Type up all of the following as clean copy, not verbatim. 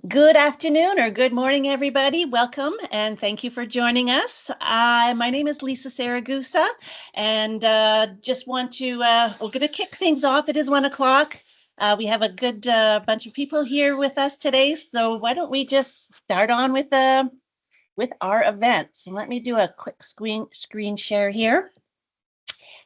Good afternoon or good morning, everybody. Welcome and thank you for joining us. My name is Lisa Saragusa, and just want to, we're going to kick things off. It is 1 o'clock. We have a good bunch of people here with us today, so why don't we just start on with our events? And let me do a quick screen share here.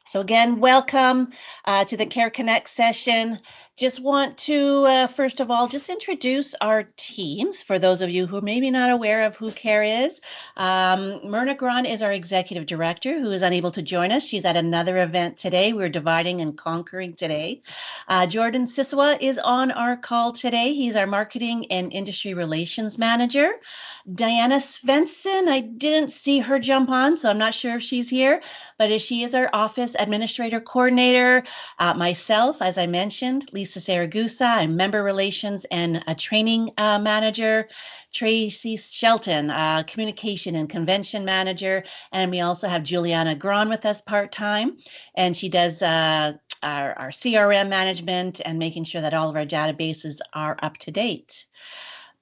So again, welcome to the Care Connect session. Just want to, first of all, just introduce our teams for those of you who may be not aware of who CARE is. Myrna Gron is our executive director who is unable to join us. She's at another event today. We're dividing and conquering today. Jordan Siswa is on our call today. He's our marketing and industry relations manager. Diana Svensson, I didn't see her jump on, so I'm not sure if she's here, but she is our office administrator coordinator. Myself, as I mentioned, Lisa Saragusa, I'm member relations and a training manager. Tracy Shelton, communication and convention manager. And we also have Juliana Gron with us part-time, and she does our CRM management and making sure that all of our databases are up to date.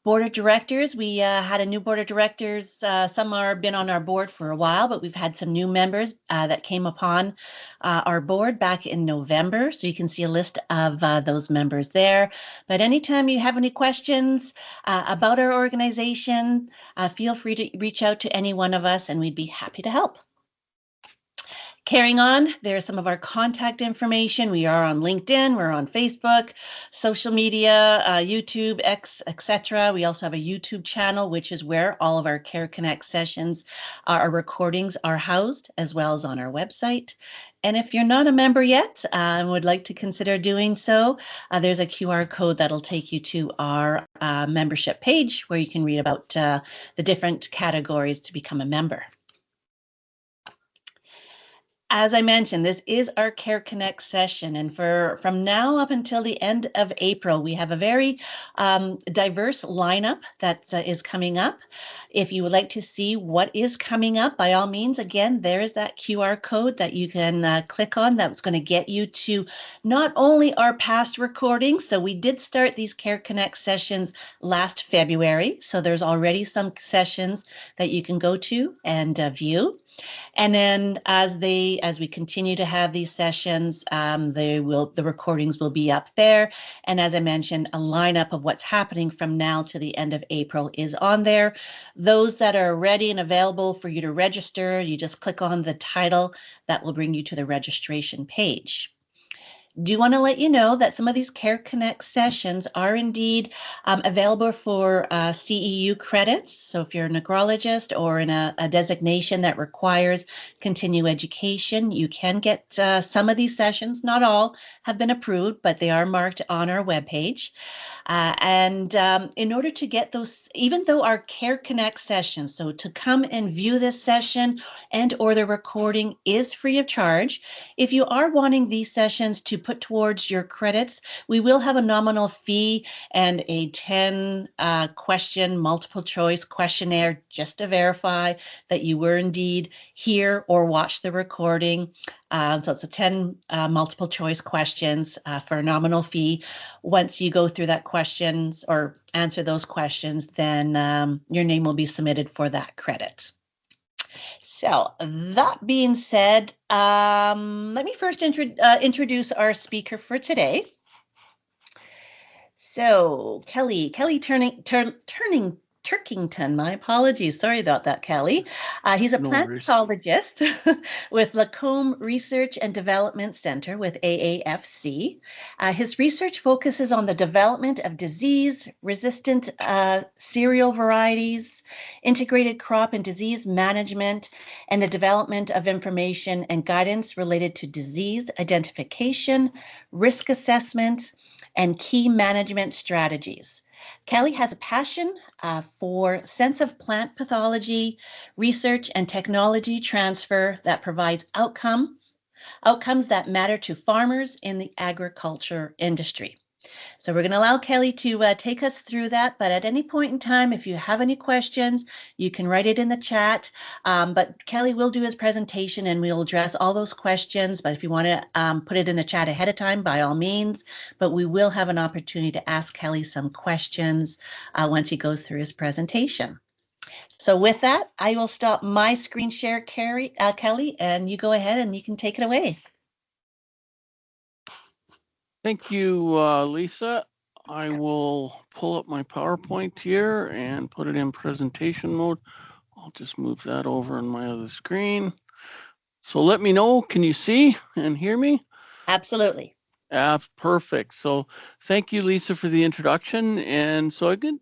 Board of directors, we had a new board of directors. Some are been on our board for a while, but we've had some new members that came upon our board back in November. So you can see a list of those members there. But anytime you have any questions about our organization, feel free to reach out to any one of us and we'd be happy to help. Carrying on, there's some of our contact information. We are on LinkedIn, we're on Facebook, social media, YouTube, X, etc. We also have a YouTube channel, which is where all of our Care Connect sessions, our recordings are housed, as well as on our website. And if you're not a member yet and would like to consider doing so, there's a QR code that'll take you to our membership page where you can read about the different categories to become a member. As I mentioned, this is our Care Connect session, and from now up until the end of April, we have a very diverse lineup that is coming up. If you would like to see what is coming up, by all means, again, there is that QR code that you can click on. That's going to get you to not only our past recordings. So we did start these Care Connect sessions last February, so there's already some sessions that you can go to and view. And then as we continue to have these sessions, the recordings will be up there. And as I mentioned, a lineup of what's happening from now to the end of April is on there. Those that are ready and available for you to register, you just click on the title that will bring you to the registration page. Do want to let you know that some of these Care Connect sessions are indeed available for CEU credits. So if you're a necrologist or in a designation that requires continuing education, you can get some of these sessions. Not all have been approved, but they are marked on our webpage. And in order to get those, even though our Care Connect sessions, so to come and view this session and or the recording is free of charge, if you are wanting these sessions to put towards your credits, we will have a nominal fee and a 10 question multiple choice questionnaire just to verify that you were indeed here or watched the recording. So it's a 10 multiple choice questions for a nominal fee. Once you go through that questions or answer those questions, then your name will be submitted for that credit. So that being said, let me first introduce our speaker for today. So Kelly Turkington, my apologies. Sorry about that, Kelly. He's a plant pathologist with Lacombe Research and Development Center with AAFC. His research focuses on the development of disease-resistant cereal varieties, integrated crop and disease management, and the development of information and guidance related to disease identification, risk assessment, and key management strategies. Kelly has a passion for sense of plant pathology, research, and technology transfer that provides outcomes that matter to farmers in the agriculture industry. So we're going to allow Kelly to take us through that. But at any point in time, if you have any questions, you can write it in the chat. But Kelly will do his presentation and we'll address all those questions. But if you want to put it in the chat ahead of time, by all means. But we will have an opportunity to ask Kelly some questions once he goes through his presentation. So with that, I will stop my screen share, Kelly, and you go ahead and you can take it away. Thank you, Lisa. I will pull up my PowerPoint here and put it in presentation mode. I'll just move that over on my other screen. So let me know, can you see and hear me? Absolutely. Perfect. So thank you, Lisa, for the introduction. And so I'm going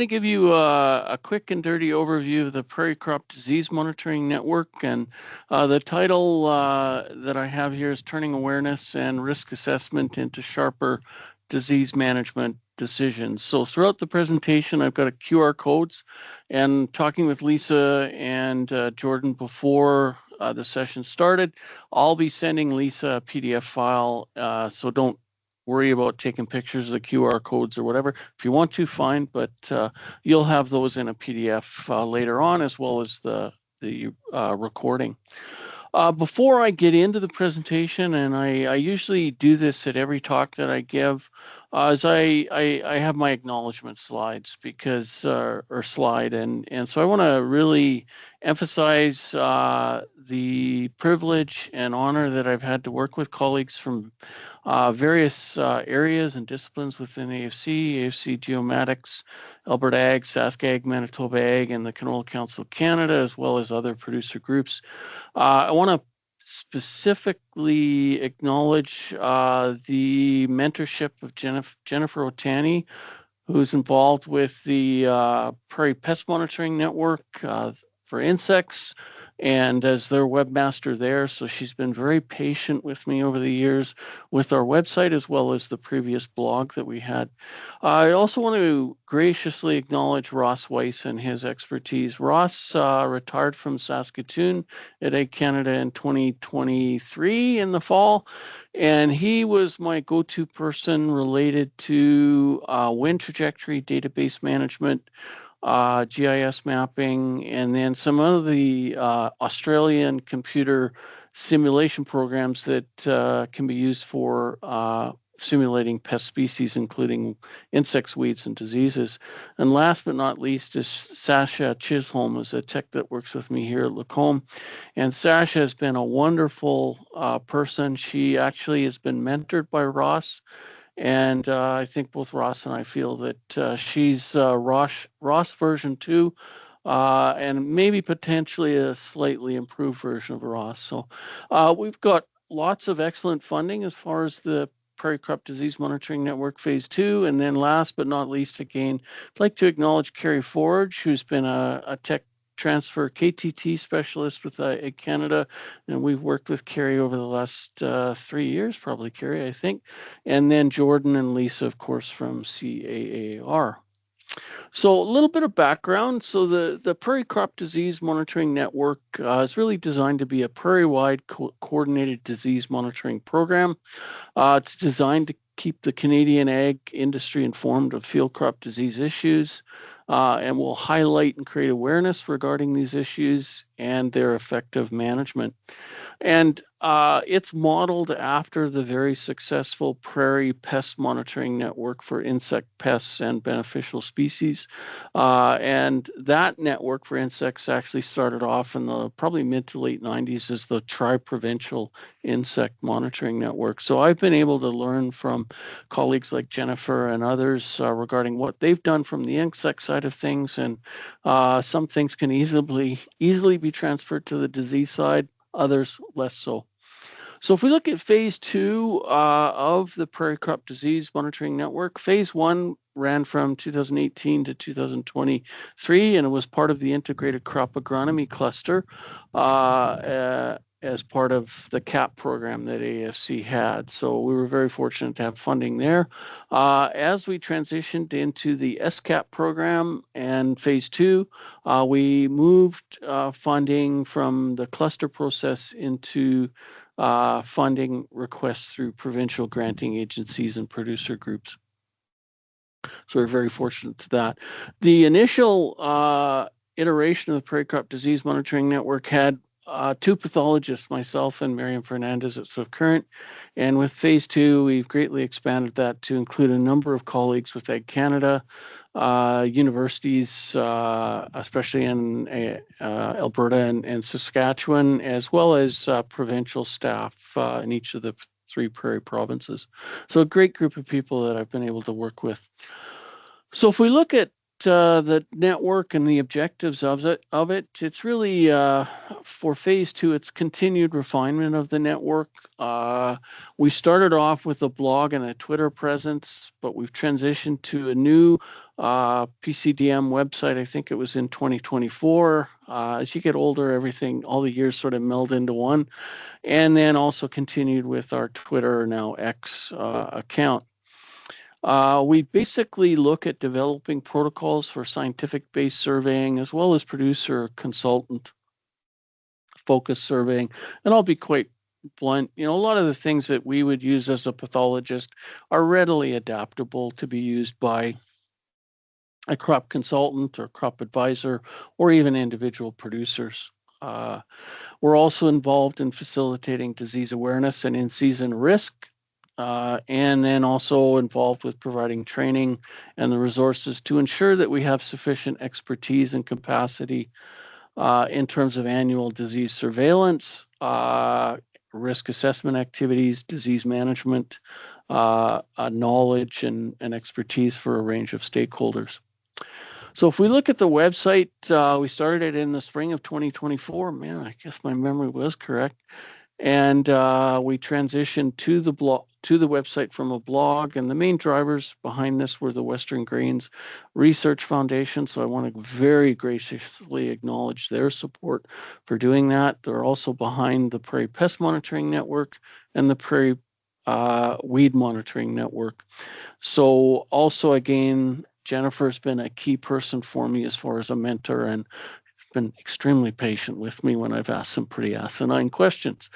to give you a quick and dirty overview of the Prairie Crop Disease Monitoring Network. And the title that I have here is Turning Awareness and Risk Assessment into Sharper Disease Management Decisions. So throughout the presentation, I've got a QR codes, and talking with Lisa and Jordan before the session started, I'll be sending Lisa a PDF file, so don't worry about taking pictures of the QR codes or whatever. If you want to, fine, but you'll have those in a PDF later on, as well as the recording. Before I get into the presentation, and I usually do this at every talk that I give, is I have my acknowledgement slides because, or slide, and so I want to really emphasize the privilege and honor that I've had to work with colleagues from various areas and disciplines within AFC Geomatics, Alberta Ag, Sask Ag, Manitoba Ag, and the Canola Council of Canada, as well as other producer groups. I want to specifically acknowledge the mentorship of Jennifer Otani, who's involved with the Prairie Pest Monitoring Network for insects, and as their webmaster there. So she's been very patient with me over the years with our website, as well as the previous blog that we had. I also want to graciously acknowledge Ross Weiss and his expertise. Ross retired from Saskatoon at Ag Canada in 2023 in the fall, and he was my go-to person related to wind trajectory database management, GIS mapping, and then some of the Australian computer simulation programs that can be used for simulating pest species, including insects, weeds, and diseases. And last but not least is Sasha Chisholm, is a tech that works with me here at Lacombe. And Sasha has been a wonderful person. She actually has been mentored by Ross. And I think both Ross and I feel that she's Ross version 2, and maybe potentially a slightly improved version of Ross. So we've got lots of excellent funding as far as the Prairie Crop Disease Monitoring Network Phase 2. And then last but not least, again, I'd like to acknowledge Carrie Forge, who's been a tech transfer KTT specialist with Ag Canada, and we've worked with Carrie over the last 3 years, probably Carrie, I think, and then Jordan and Lisa, of course, from CAAR. So a little bit of background. So the Prairie Crop Disease Monitoring Network is really designed to be a prairie-wide coordinated disease monitoring program. It's designed to keep the Canadian ag industry informed of field crop disease issues, and will highlight and create awareness regarding these issues and their effective management. And it's modeled after the very successful Prairie Pest Monitoring Network for insect pests and beneficial species. And that network for insects actually started off in the probably mid to late 90s as the Tri-Provincial Insect Monitoring Network. So I've been able to learn from colleagues like Jennifer and others regarding what they've done from the insect side of things. And some things can easily be transferred to the disease side, others less so. So if we look at phase 2 of the Prairie Crop Disease Monitoring Network, phase 1 ran from 2018 to 2023, and it was part of the Integrated Crop Agronomy Cluster as part of the CAP program that AFC had. So we were very fortunate to have funding there. As we transitioned into the SCAP program and phase 2, we moved funding from the cluster process into funding requests through provincial granting agencies and producer groups. So we're very fortunate to that. The initial iteration of the Prairie Crop Disease Monitoring Network had two pathologists, myself and Miriam Fernandez at Swift Current. And with phase two, we've greatly expanded that to include a number of colleagues with Ag Canada, universities, especially in Alberta and Saskatchewan, as well as provincial staff in each of the three prairie provinces. So a great group of people that I've been able to work with. So if we look at the network and the objectives of it, it's really for phase two, it's continued refinement of the network. We started off with a blog and a Twitter presence, but we've transitioned to a new PCDM website. I think it was in 2024. As you get older, everything, all the years sort of meld into one. And then also continued with our Twitter, now X account. We basically look at developing protocols for scientific-based surveying as well as producer consultant focused surveying. And I'll be quite blunt, a lot of the things that we would use as a pathologist are readily adaptable to be used by a crop consultant or crop advisor or even individual producers. We're also involved in facilitating disease awareness and in-season risk. And then also involved with providing training and the resources to ensure that we have sufficient expertise and capacity in terms of annual disease surveillance, risk assessment activities, disease management, knowledge and expertise for a range of stakeholders. So if we look at the website, we started it in the spring of 2024. Man, I guess my memory was correct. And we transitioned to the website from a blog, and the main drivers behind this were the Western Grains Research Foundation. So I want to very graciously acknowledge their support for doing that. They're also behind the Prairie Pest Monitoring Network and the Prairie Weed Monitoring Network. So also, again, Jennifer's been a key person for me as far as a mentor, and been extremely patient with me when I've asked some pretty asinine questions.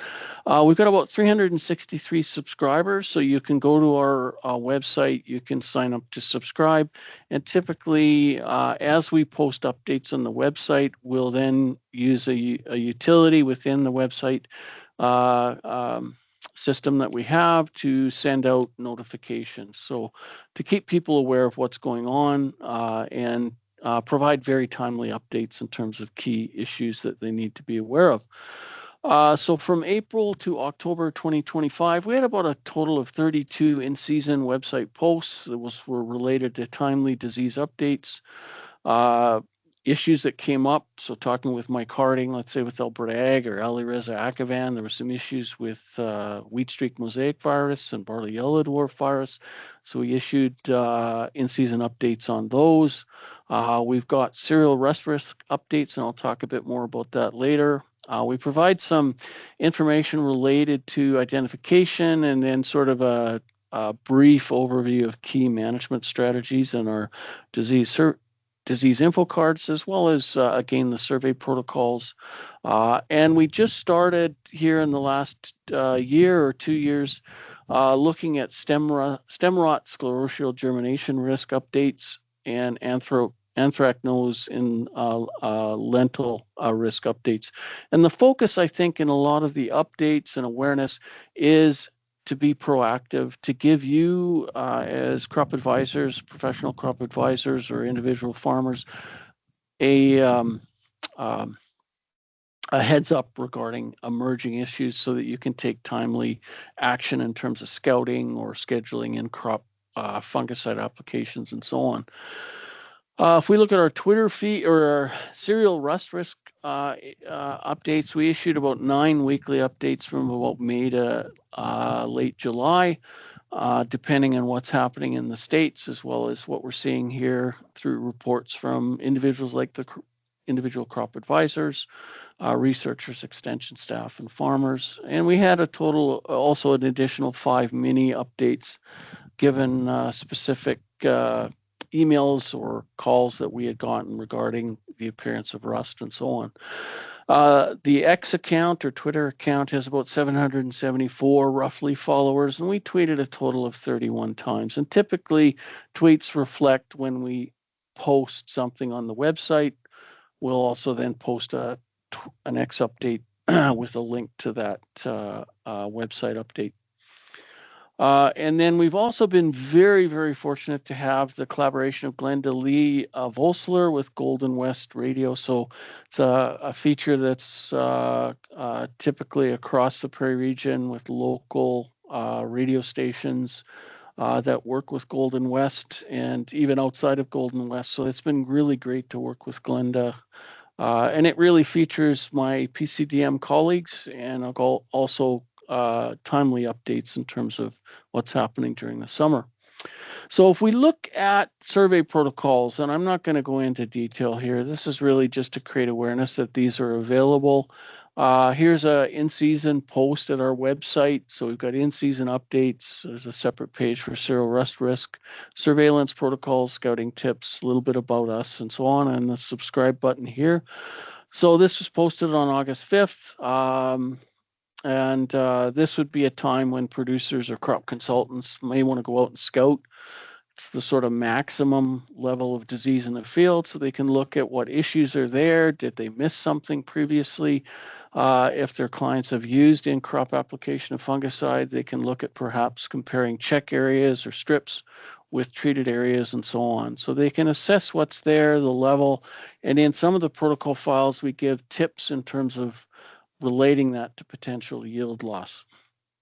We've got about 363 subscribers, so you can go to our website, you can sign up to subscribe, and typically as we post updates on the website, we'll then use a utility within the website system that we have to send out notifications. So to keep people aware of what's going on and provide very timely updates in terms of key issues that they need to be aware of. So from April to October 2025, we had about a total of 32 in-season website posts that were related to timely disease updates, issues that came up. So talking with Mike Harding, let's say with Alberta Ag or Ali Reza Akavan, there were some issues with wheat streak mosaic virus and barley yellow dwarf virus. So we issued in-season updates on those. We've got cereal rust risk updates, and I'll talk a bit more about that later. We provide some information related to identification and then sort of a brief overview of key management strategies in our disease info cards, as well as, again, the survey protocols. And we just started here in the last year or 2 years looking at stem rot sclerotial germination risk updates and anthracnose in lentil risk updates. And the focus, I think, in a lot of the updates and awareness is to be proactive, to give you as crop advisors, professional crop advisors, or individual farmers a heads up regarding emerging issues so that you can take timely action in terms of scouting or scheduling in crop fungicide applications and so on. If we look at our Twitter feed or our cereal rust risk updates, we issued about 9 weekly updates from about May to late July, depending on what's happening in the States, as well as what we're seeing here through reports from individuals like the individual crop advisors, researchers, extension staff, and farmers. And we had a total, also an additional 5 mini updates given specific emails or calls that we had gotten regarding the appearance of rust and so on. The X account or Twitter account has about 774 roughly followers, and we tweeted a total of 31 times. And typically, tweets reflect when we post something on the website. We'll also then post an X update with a link to that website update. And then we've also been very, very fortunate to have the collaboration of Glenda Lee Volsler with Golden West Radio. So it's a feature that's typically across the Prairie region with local radio stations that work with Golden West and even outside of Golden West. So it's been really great to work with Glenda. And it really features my PCDM colleagues and also timely updates in terms of what's happening during the summer. So if we look at survey protocols, and I'm not going to go into detail here, this is really just to create awareness that these are available. Here's a in-season post at our website. So we've got in-season updates. There's a separate page for zero rust risk, surveillance protocols, scouting tips, a little bit about us, and so on, and the subscribe button here. So this was posted on August 5th. And this would be a time when producers or crop consultants may want to go out and scout. It's the sort of maximum level of disease in the field, so they can look at what issues are there. Did they miss something previously? If their clients have used in-crop application of fungicide, they can look at perhaps comparing check areas or strips with treated areas and so on. So they can assess what's there, the level, and in some of the protocol files, we give tips in terms of relating that to potential yield loss.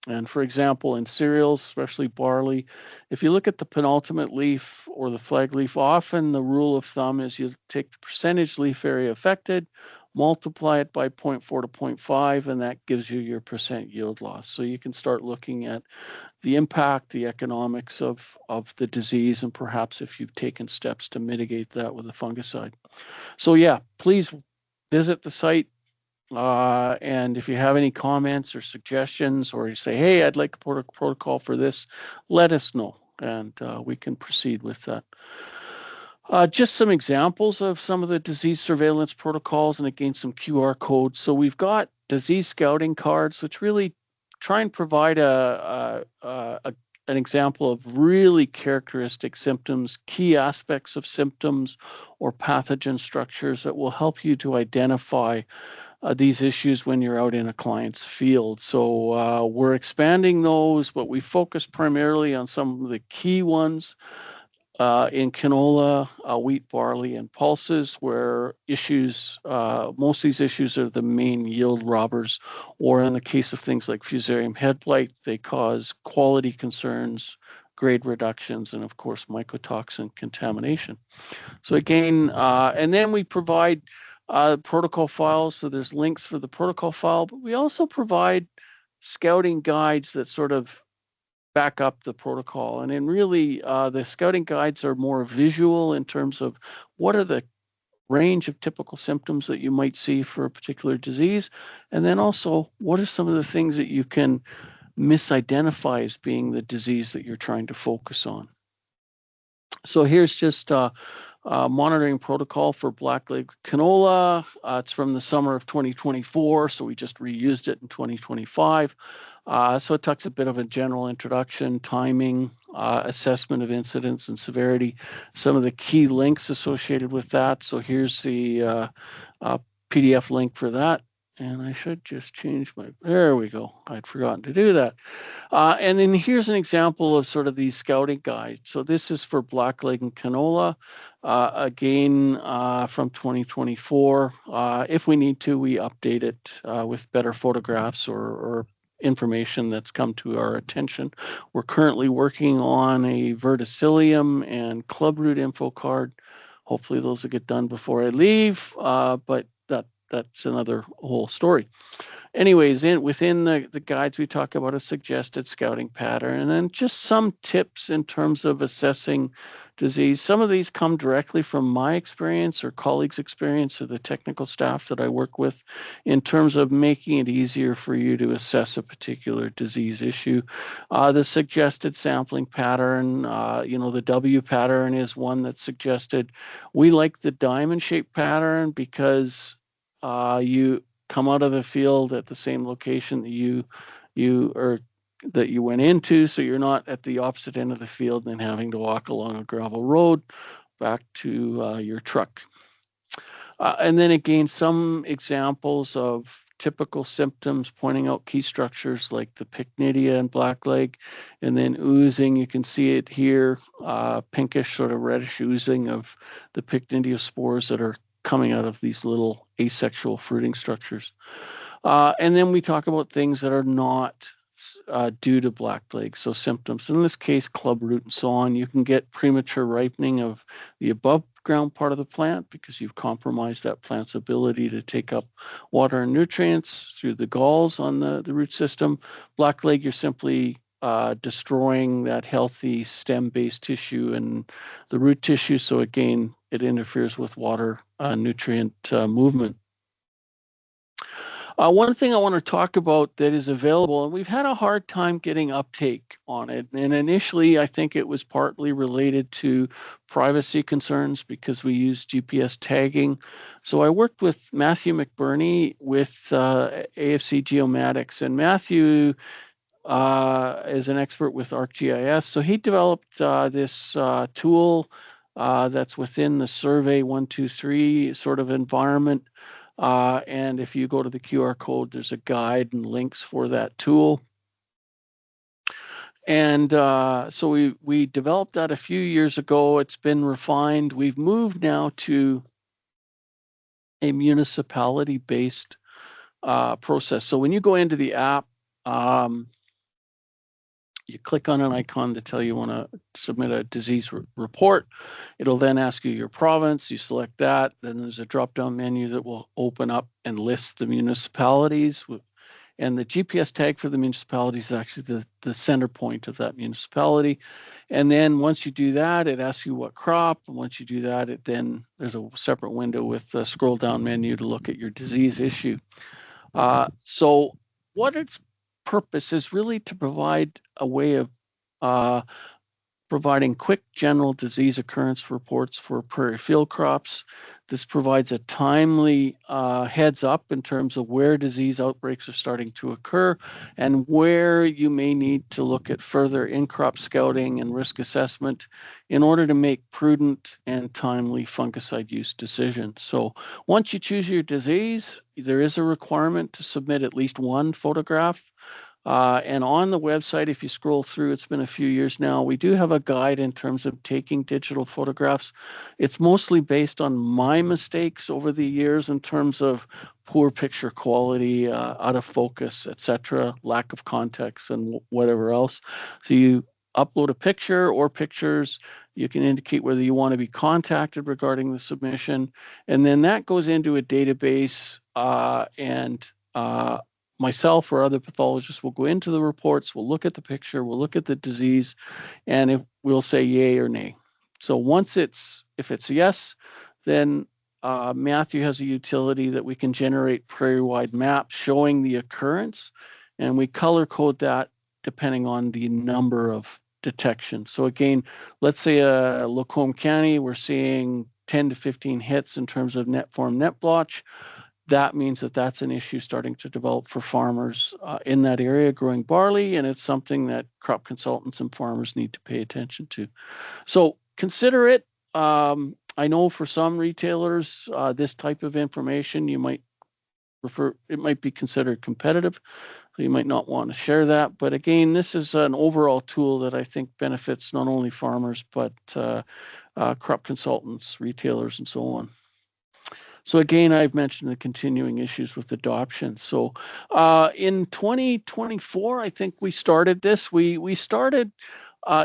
And for example, in cereals, especially barley, if you look at the penultimate leaf or the flag leaf, often the rule of thumb is you take the percentage leaf area affected, multiply it by 0.4 to 0.5, and that gives you your percent yield loss. So you can start looking at the impact, the economics of the disease, and perhaps if you've taken steps to mitigate that with a fungicide. So yeah, please visit the site. And if you have any comments or suggestions, or you say, hey, I'd like a protocol for this, let us know, and we can proceed with that. Just some examples of some of the disease surveillance protocols, and again, some QR codes. So we've got disease scouting cards, which really try and provide an example of really characteristic symptoms, key aspects of symptoms, or pathogen structures that will help you to identify these issues when you're out in a client's field. So we're expanding those, but we focus primarily on some of the key ones in canola, wheat, barley, and pulses, where issues, most of these issues are the main yield robbers, or in the case of things like fusarium head blight, they cause quality concerns, grade reductions, and of course, mycotoxin contamination. So again, and then we provide protocol files. So there's links for the protocol file, but we also provide scouting guides that sort of back up the protocol. And then really the scouting guides are more visual in terms of what are the range of typical symptoms that you might see for a particular disease. And then also, what are some of the things that you can misidentify as being the disease that you're trying to focus on. So here's just monitoring protocol for blackleg canola. It's from the summer of 2024, so we just reused it in 2025. So it talks a bit of a general introduction, timing, assessment of incidence and severity, some of the key links associated with that. So here's the PDF link for that. And I should just change there we go. I'd forgotten to do that. And then here's an example of sort of these scouting guides. So this is for blackleg and canola, again, from 2024. If we need to, we update it with better photographs or information that's come to our attention. We're currently working on a verticillium and clubroot info card. Hopefully those will get done before I leave, but that's another whole story. Anyways, within the guides, we talk about a suggested scouting pattern and then just some tips in terms of assessing disease. Some of these come directly from my experience or colleagues' experience or the technical staff that I work with in terms of making it easier for you to assess a particular disease issue. The suggested sampling pattern, the W pattern is one that's suggested. We like the diamond-shaped pattern because come out of the field at the same location that you went into, so you're not at the opposite end of the field and then having to walk along a gravel road back to your truck. And then again, some examples of typical symptoms pointing out key structures like the pycnidia and blackleg, and then oozing. You can see it here, pinkish, sort of reddish oozing of the pycnidia spores that are coming out of these little asexual fruiting structures. And then we talk about things that are not due to blackleg, so symptoms. In this case, club root and so on. You can get premature ripening of the above ground part of the plant because you've compromised that plant's ability to take up water and nutrients through the galls on the root system. Blackleg, you're simply destroying that healthy stem-based tissue and the root tissue. So again, it interferes with water nutrient movement. One thing I want to talk about that is available, and we've had a hard time getting uptake on it. And initially, I think it was partly related to privacy concerns because we use GPS tagging. So I worked with Matthew McBurney with AFC Geomatics, and Matthew is an expert with ArcGIS. So he developed this tool that's within the Survey 123 sort of environment. And if you go to the QR code, there's a guide and links for that tool. And so we developed that a few years ago. It's been refined. We've moved now to a municipality-based process. So when you go into the app, you click on an icon to tell you want to submit a disease report. It'll then ask you your province. You select that. Then there's a drop-down menu that will open up and list the municipalities. And the GPS tag for the municipality is actually the center point of that municipality. And then once you do that, it asks you what crop. And once you do that, then there's a separate window with a scroll down menu to look at your disease issue. So what its purpose is really to provide a way of providing quick general disease occurrence reports for prairie field crops. This provides a timely heads up in terms of where disease outbreaks are starting to occur and where you may need to look at further in-crop scouting and risk assessment in order to make prudent and timely fungicide use decisions. So once you choose your disease, there is a requirement to submit at least one photograph. And on the website, if you scroll through, it's been a few years now, we do have a guide in terms of taking digital photographs. It's mostly based on my mistakes over the years in terms of poor picture quality, out of focus, etc., lack of context, and whatever else. So you upload a picture or pictures. You can indicate whether you want to be contacted regarding the submission. And then that goes into a database and myself or other pathologists will go into the reports, we'll look at the picture, we'll look at the disease, and we'll say yay or nay. So if it's yes, then Matthew has a utility that we can generate prairie-wide maps showing the occurrence, and we color code that depending on the number of detections. So again, let's say Lacombe County, we're seeing 10 to 15 hits in terms of net form net blotch. That means that that's an issue starting to develop for farmers in that area growing barley, and it's something that crop consultants and farmers need to pay attention to. So consider it. I know for some retailers, this type of information it might be considered competitive, so you might not want to share that. But again, this is an overall tool that I think benefits not only farmers, but crop consultants, retailers, and so on. So again, I've mentioned the continuing issues with adoption. So in 2024, I think we started this. We started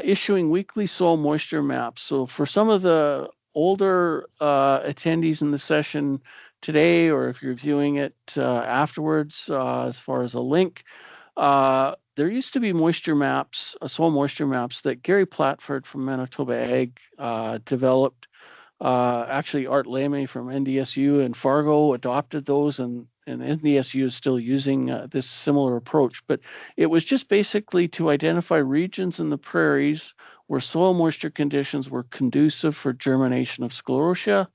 issuing weekly soil moisture maps. So for some of the older attendees in the session today, or if you're viewing it afterwards, as far as a link, there used to be moisture maps, soil moisture maps that Gary Platford from Manitoba Ag developed. Actually, Art Lamy from NDSU and Fargo adopted those, and NDSU is still using this similar approach. But it was just basically to identify regions in the prairies where soil moisture conditions were conducive for germination of sclerotia,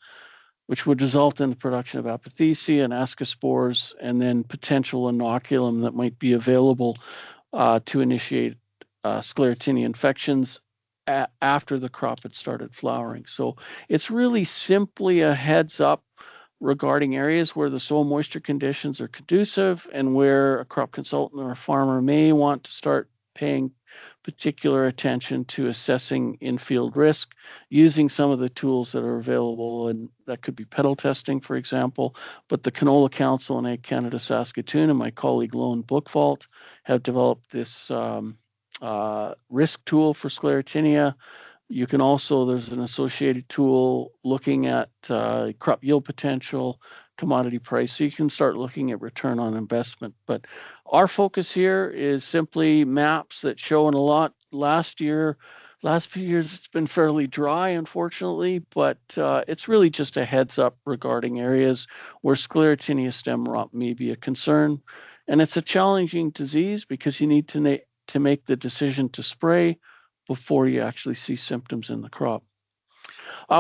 which would result in the production of apothecia and ascospores, and then potential inoculum that might be available to initiate sclerotinia infections after the crop had started flowering. So it's really simply a heads up regarding areas where the soil moisture conditions are conducive and where a crop consultant or a farmer may want to start paying particular attention to assessing in-field risk using some of the tools that are available, and that could be petal testing, for example. But the Canola Council and Ag Canada Saskatoon and my colleague Lone Bookvault have developed this risk tool for sclerotinia. You can also, there's an associated tool looking at crop yield potential, commodity price. So you can start looking at return on investment. But our focus here is simply maps that show, in a lot last few years, it's been fairly dry, unfortunately, but it's really just a heads up regarding areas where sclerotinia stem rot may be a concern. And it's a challenging disease because you need to make the decision to spray before you actually see symptoms in the crop.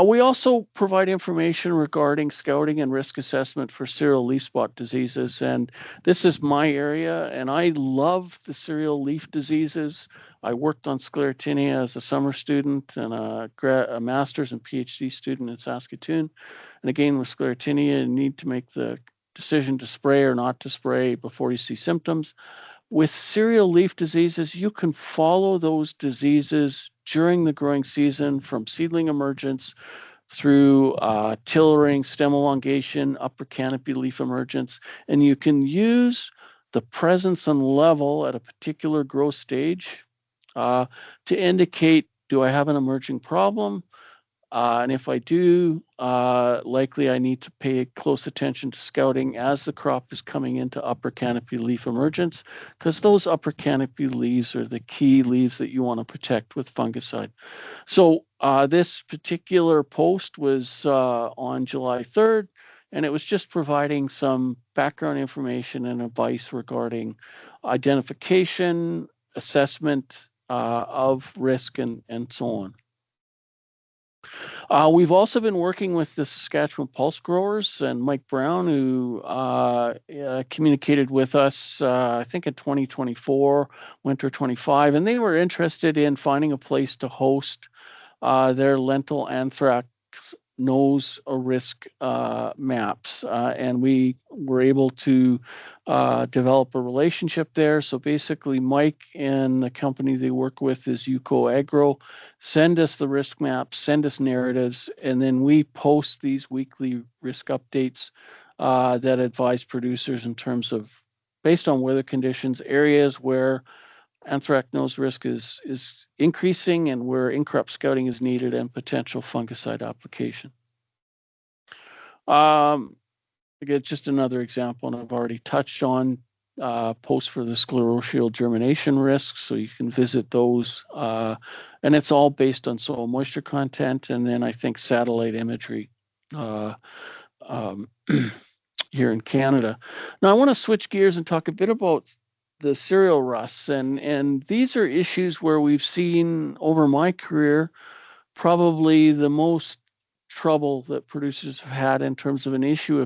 We also provide information regarding scouting and risk assessment for cereal leaf spot diseases. And this is my area, and I love the cereal leaf diseases. I worked on sclerotinia as a summer student and a master's and PhD student in Saskatoon. And again, with sclerotinia, you need to make the decision to spray or not to spray before you see symptoms. With cereal leaf diseases, you can follow those diseases during the growing season from seedling emergence through tillering, stem elongation, upper canopy leaf emergence, and you can use the presence and level at a particular growth stage to indicate, do I have an emerging problem? And if I do, likely I need to pay close attention to scouting as the crop is coming into upper canopy leaf emergence, because those upper canopy leaves are the key leaves that you want to protect with fungicide. So this particular post was on July 3rd, and it was just providing some background information and advice regarding identification, assessment of risk, and so on. We've also been working with the Saskatchewan Pulse Growers and Mike Brown, who communicated with us, I think in 2024, winter 25, and they were interested in finding a place to host their lentil anthrax nose risk maps. And we were able to develop a relationship there. So basically, Mike and the company they work with is UCO Agro, send us the risk maps, send us narratives, and then we post these weekly risk updates that advise producers in terms of, based on weather conditions, areas where anthracnose risk is increasing and where in-crop scouting is needed and potential fungicide application. Again, just another example, and I've already touched on posts for the sclerotial germination risks, so you can visit those. And it's all based on soil moisture content, and then I think satellite imagery here in Canada. Now, I want to switch gears and talk a bit about the cereal rusts, and these are issues where we've seen over my career probably the most trouble that producers have had in terms of an issue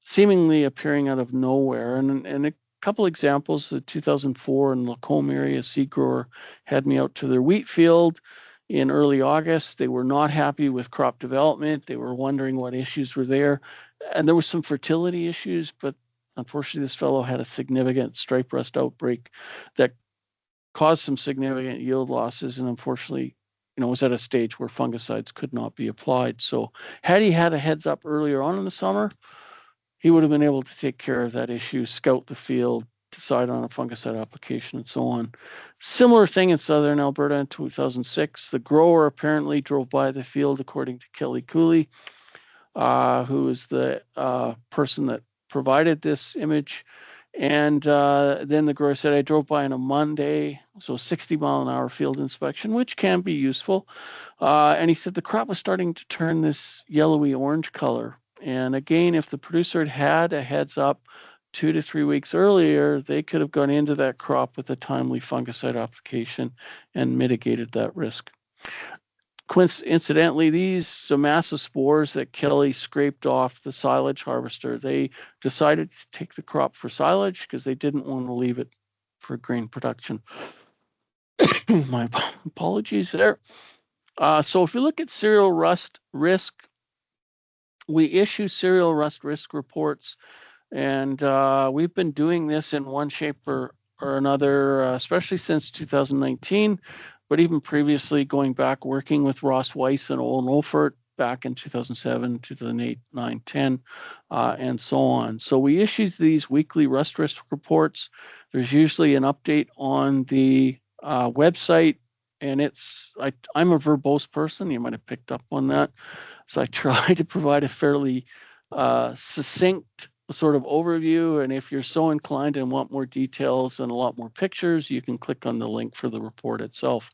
seemingly appearing out of nowhere. And a couple examples, the 2004 in Lacombe area, seed grower had me out to their wheat field in early August. They were not happy with crop development. They were wondering what issues were there. And there was some fertility issues, but unfortunately, this fellow had a significant stripe rust outbreak that caused some significant yield losses, and unfortunately, was at a stage where fungicides could not be applied. So had he had a heads up earlier on in the summer, he would have been able to take care of that issue, scout the field, decide on a fungicide application, and so on. Similar thing in southern Alberta in 2006. The grower apparently drove by the field, according to Kelly Cooley, who is the person that provided this image. And then the grower said, I drove by on a Monday, so 60-mile-an-hour field inspection, which can be useful. And he said the crop was starting to turn this yellowy orange color. And again, if the producer had a heads up 2 to 3 weeks earlier, they could have gone into that crop with a timely fungicide application and mitigated that risk. Coincidentally, these massive spores that Kelly scraped off the silage harvester, they decided to take the crop for silage because they didn't want to leave it for grain production. My apologies there. So if you look at cereal rust risk, we issue cereal rust risk reports, and we've been doing this in one shape or another, especially since 2019, but even previously going back working with Ross Weiss and Owen Olfert back in 2007, 2008, 9, 10, and so on. So we issue these weekly rust risk reports. There's usually an update on the website, and I'm a verbose person. You might have picked up on that. So I try to provide a fairly succinct sort of overview. And if you're so inclined and want more details and a lot more pictures, you can click on the link for the report itself.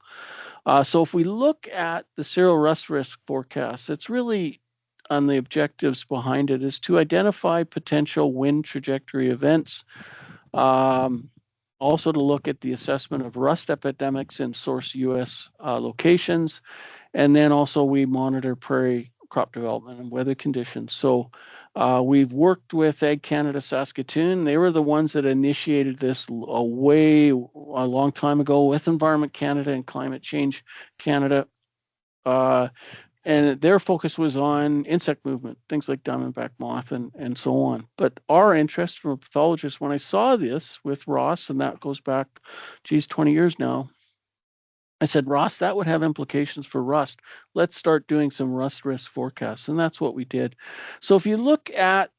So if we look at the cereal rust risk forecast, it's really on the objectives behind it is to identify potential wind trajectory events. Also to look at the assessment of rust epidemics in source U.S. Locations. And then also we monitor prairie crop development and weather conditions. So we've worked with Ag Canada Saskatoon. They were the ones that initiated this a long time ago with Environment Canada and Climate Change Canada. And their focus was on insect movement, things like diamondback moth and so on. But our interest from a pathologist, when I saw this with Ross, and that goes back, 20 years now, I said, Ross, that would have implications for rust. Let's start doing some rust risk forecasts. And that's what we did. So if you look at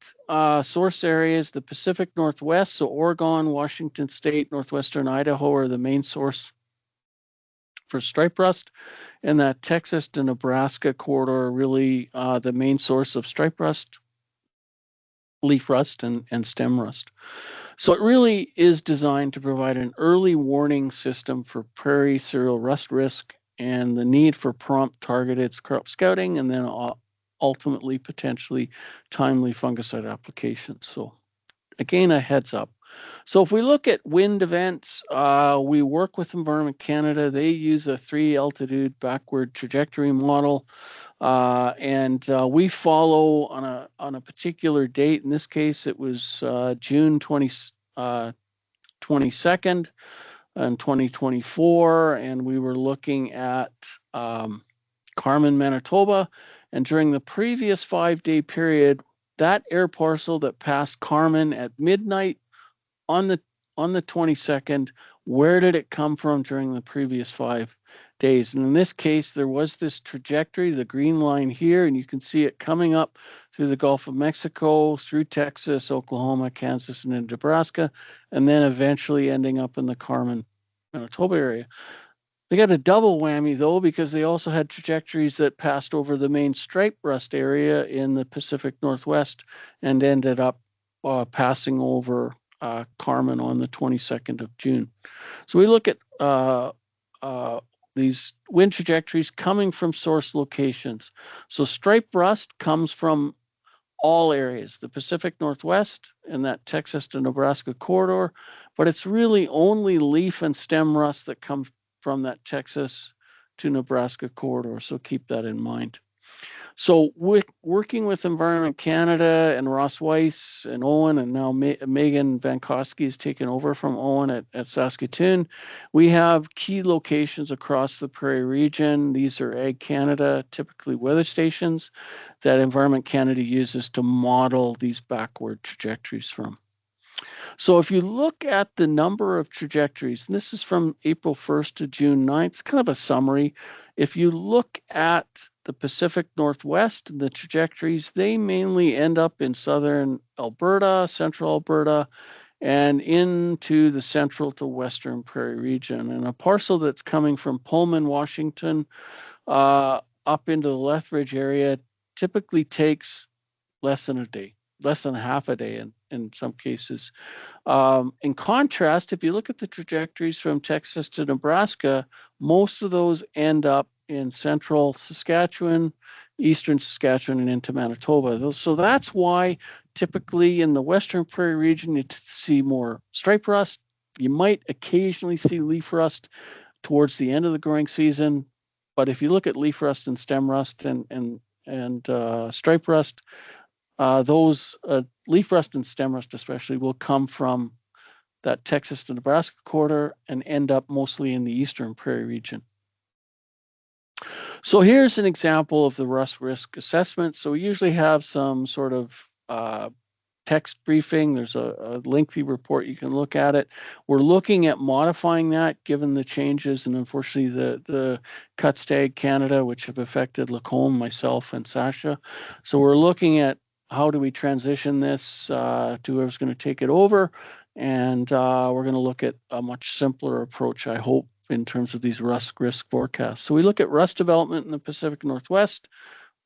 source areas, the Pacific Northwest, so Oregon, Washington State, Northwestern Idaho are the main source for stripe rust. And that Texas to Nebraska corridor are really the main source of stripe rust, leaf rust, and stem rust. So it really is designed to provide an early warning system for prairie cereal rust risk and the need for prompt targeted crop scouting, and then ultimately potentially timely fungicide applications. So again, a heads up. So if we look at wind events, we work with Environment Canada. They use a 3 altitude backward trajectory model. And we follow on a particular date. In this case, it was June 22nd in 2024, and we were looking at Carmen, Manitoba. And during the previous 5-day period, that air parcel that passed Carmen at midnight on the 22nd, where did it come from during the previous 5 days? And in this case, there was this trajectory, the green line here, and you can see it coming up through the Gulf of Mexico, through Texas, Oklahoma, Kansas, and into Nebraska, and then eventually ending up in the Carmen, Manitoba area. They got a double whammy though, because they also had trajectories that passed over the main stripe rust area in the Pacific Northwest and ended up passing over Carmen on the 22nd of June. So we look at these wind trajectories coming from source locations. So stripe rust comes from all areas, the Pacific Northwest and that Texas to Nebraska corridor, but it's really only leaf and stem rust that come from that Texas to Nebraska corridor. So keep that in mind. So working with Environment Canada and Ross Weiss and Owen, and now Megan Vankowski has taken over from Owen at Saskatoon, we have key locations across the Prairie region. These are Ag Canada, typically weather stations, that Environment Canada uses to model these backward trajectories from. So if you look at the number of trajectories, and this is from April 1st to June 9th, it's kind of a summary. If you look at the Pacific Northwest, the trajectories, they mainly end up in southern Alberta, central Alberta, and into the central to western Prairie region. And a parcel that's coming from Pullman, Washington, up into the Lethbridge area typically takes less than a day, less than half a day in some cases. In contrast, if you look at the trajectories from Texas to Nebraska, most of those end up in central Saskatchewan, eastern Saskatchewan, and into Manitoba. So that's why typically in the western Prairie region, you see more stripe rust. You might occasionally see leaf rust towards the end of the growing season, But if you look at leaf rust and stem rust and stripe rust, those leaf rust and stem rust especially will come from that Texas to Nebraska corridor and end up mostly in the eastern prairie region. So here's an example of the rust risk assessment. So we usually have some sort of text briefing. There's a lengthy report. You can look at it. We're looking at modifying that given the changes and unfortunately the cuts to Ag Canada, which have affected Lacombe, myself, and Sasha. So we're looking at how do we transition this to whoever's going to take it over. And we're going to look at a much simpler approach, I hope, in terms of these rust risk forecasts. So we look at rust development in the Pacific Northwest.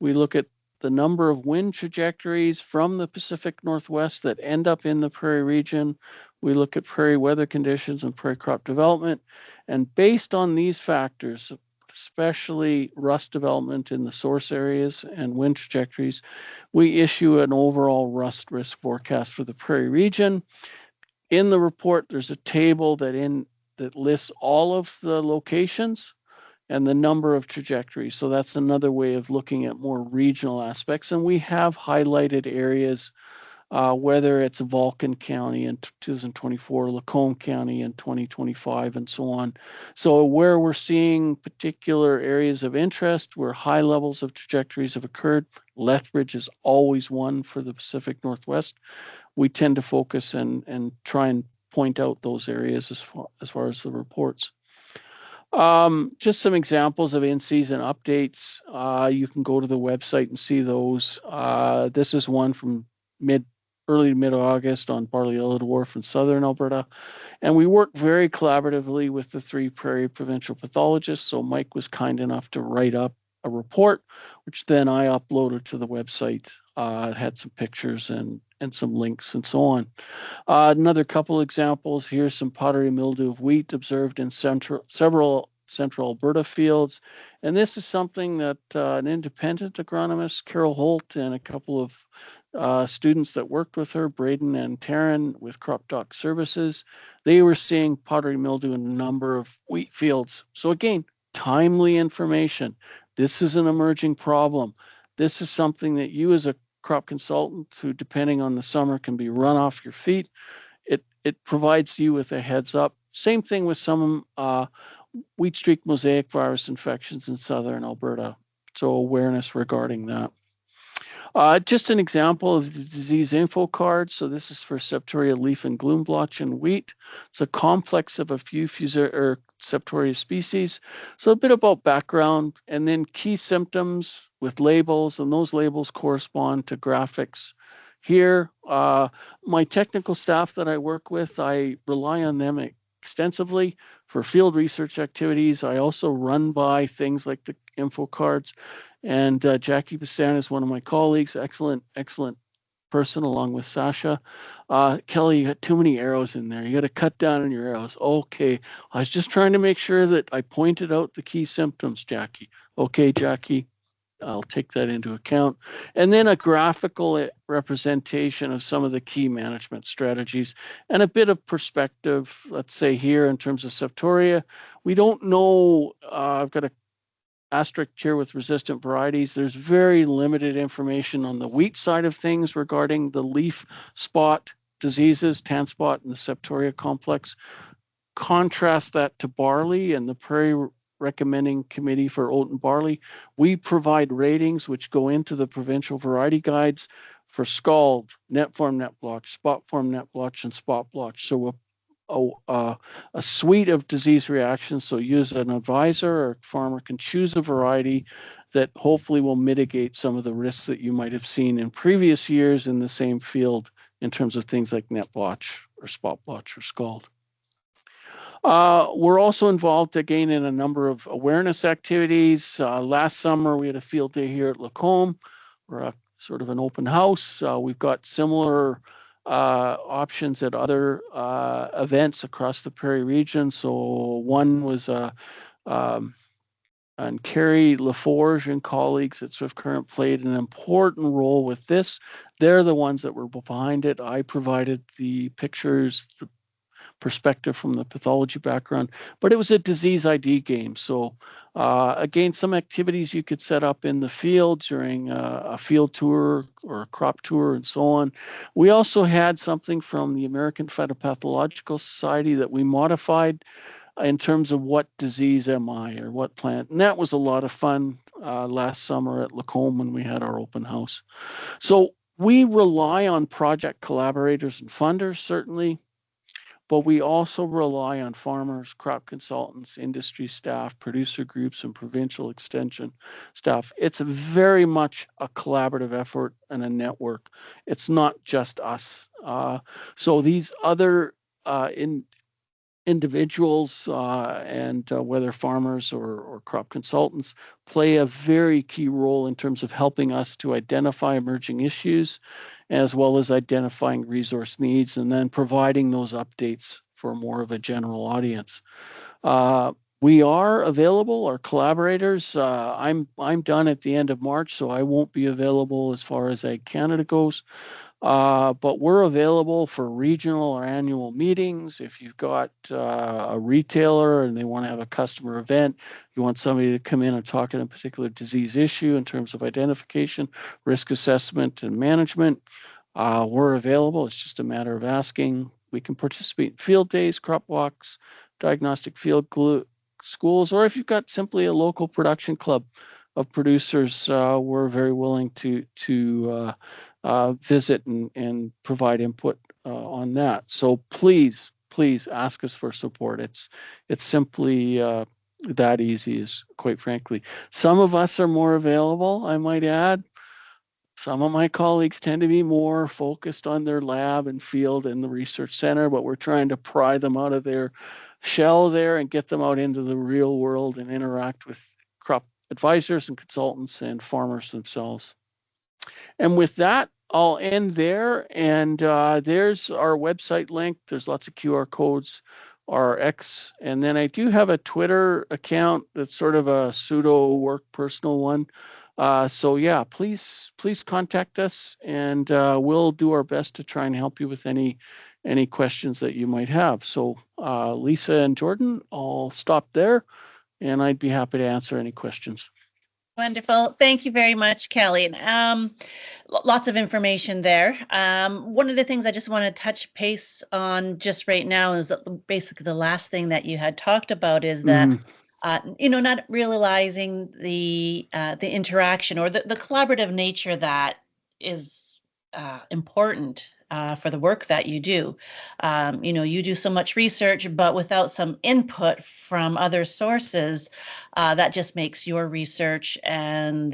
We look at the number of wind trajectories from the Pacific Northwest that end up in the prairie region. We look at prairie weather conditions and prairie crop development. And based on these factors, especially rust development in the source areas and wind trajectories, we issue an overall rust risk forecast for the prairie region. In the report, there's a table that lists all of the locations and the number of trajectories. So that's another way of looking at more regional aspects. And we have highlighted areas, whether it's Vulcan County in 2024, Lacombe County in 2025, and so on. So where we're seeing particular areas of interest, where high levels of trajectories have occurred, Lethbridge is always one for the Pacific Northwest. We tend to focus and try and point out those areas as far as the reports. Just some examples of in-season updates. You can go to the website and see those. This is one from early to mid-August on barley yellow dwarf in southern Alberta. And we work very collaboratively with the 3 prairie provincial pathologists. So Mike was kind enough to write up a report, which then I uploaded to the website. It had some pictures and some links and so on. Another couple examples. Here's some powdery mildew of wheat observed in several central Alberta fields. And this is something that an independent agronomist, Carol Holt, and a couple of students that worked with her, Braden and Taryn, with Crop Doc Services, they were seeing powdery mildew in a number of wheat fields. So again, timely information. This is an emerging problem. This is something that you as a crop consultant who, depending on the summer, can be run off your feet. It provides you with a heads up. Same thing with some wheat streak mosaic virus infections in southern Alberta. So awareness regarding that. Just an example of the disease info card. So this is for Septoria leaf and gloom blotch in wheat. It's a complex of a few Septoria species. So a bit about background and then key symptoms with labels, and those labels correspond to graphics. Here, my technical staff that I work with, I rely on them extensively for field research activities. I also run by things like the info cards. And Jackie Basan is one of my colleagues, excellent person, along with Sasha. Kelly, you got too many arrows in there. You got to cut down on your arrows. Okay, I was just trying to make sure that I pointed out the key symptoms, Jackie. Okay, Jackie, I'll take that into account. And then a graphical representation of some of the key management strategies and a bit of perspective, let's say here in terms of Septoria. We don't know, I've got a asterisk here with resistant varieties. There's very limited information on the wheat side of things regarding the leaf spot diseases, tan spot and the Septoria complex. Contrast that to barley and the Prairie Recommending Committee for Oat and Barley. We provide ratings which go into the provincial variety guides for scald, net form net blotch, spot form net blotch, and spot blotch. So a suite of disease reactions. So you as an advisor or farmer can choose a variety that hopefully will mitigate some of the risks that you might have seen in previous years in the same field in terms of things like net blotch or spot blotch or scald. We're also involved again in a number of awareness activities. Last summer, we had a field day here at Lacombe. We're sort of an open house. We've got similar options at other events across the Prairie region. So one was and Carrie LaForge and colleagues at Swift Current played an important role with this. They're the ones that were behind it. I provided the pictures, perspective from the pathology background. But it was a disease ID game. So again, some activities you could set up in the field during a field tour or a crop tour and so on. We also had something from the American Phytopathological Society that we modified in terms of what disease am I or what plant. And that was a lot of fun last summer at Lacombe when we had our open house. So we rely on project collaborators and funders, certainly, but we also rely on farmers, crop consultants, industry staff, producer groups, and provincial extension staff. It's very much a collaborative effort and a network. It's not just us. So these other individuals and whether farmers or crop consultants play a very key role in terms of helping us to identify emerging issues as well as identifying resource needs and then providing those updates for more of a general audience. We are available, our collaborators. I'm done at the end of March, so I won't be available as far as Ag Canada goes. But we're available for regional or annual meetings. If you've got a retailer and they want to have a customer event, you want somebody to come in and talk on a particular disease issue in terms of identification, risk assessment, and management, we're available. It's just a matter of asking. We can participate in field days, crop walks, diagnostic field schools, or if you've got simply a local production club of producers, we're very willing to visit and provide input on that. So please ask us for support. It's simply that easy, is quite frankly. Some of us are more available, I might add. Some of my colleagues tend to be more focused on their lab and field and the research center, but we're trying to pry them out of their shell there and get them out into the real world and interact with crop advisors and consultants and farmers themselves. And with that, I'll end there. And there's our website link. There's lots of QR codes, our X. And then I do have a Twitter account that's sort of a pseudo work personal one. So yeah, please contact us and we'll do our best to try and help you with any questions that you might have. So Lisa and Jordan, I'll stop there and I'd be happy to answer any questions. Wonderful. Thank you very much, Kelly. Lots of information there. One of the things I just want to touch base on just right now is that basically the last thing that you had talked about is that, not realizing the interaction or the collaborative nature that is important for the work that you do. You do so much research, but without some input from other sources, that just makes your research and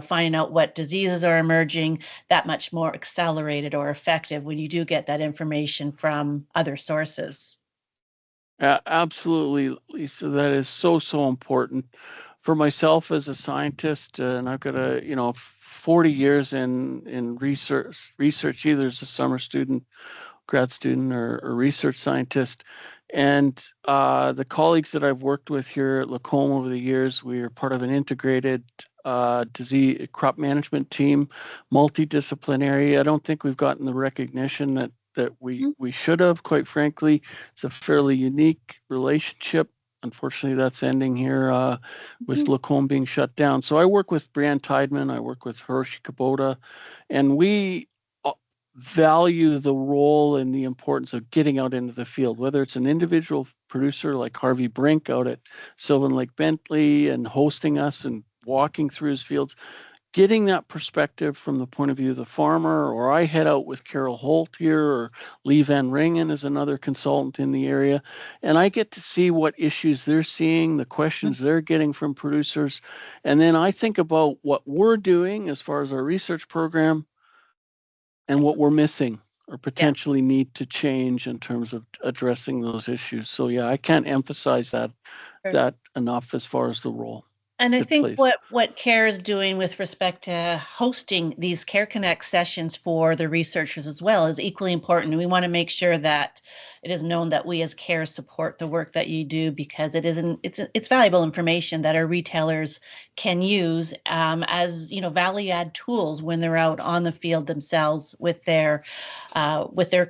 finding out what diseases are emerging that much more accelerated or effective when you do get that information from other sources. Absolutely, Lisa. That is so important. For myself as a scientist, and I've got 40 years in research either as a summer student, grad student, or research scientist. And the colleagues that I've worked with here at Lacombe over the years, we are part of an integrated disease crop management team, multidisciplinary. I don't think we've gotten the recognition that we should have, quite frankly. It's a fairly unique relationship. Unfortunately, that's ending here with Lacombe being shut down. So I work with Brianne Tideman, I work with Hiroshi Kubota, and we value the role and the importance of getting out into the field, whether it's an individual producer like Harvey Brink out at Sylvan Lake Bentley and hosting us and walking through his fields, getting that perspective from the point of view of the farmer, or I head out with Carol Holt here, or Lee Van Ringen is another consultant in the area, and I get to see what issues they're seeing, the questions they're getting from producers, and then I think about what we're doing as far as our research program and what we're missing or potentially need to change in terms of addressing those issues. So yeah, I can't emphasize that enough as far as the role. And I good think place. what CARE is doing with respect to hosting these CARE Connect sessions for the researchers as well is equally important. And we want to make sure that it is known that we as CARE support the work that you do, because it's valuable information that our retailers can use as value add tools when they're out on the field themselves with their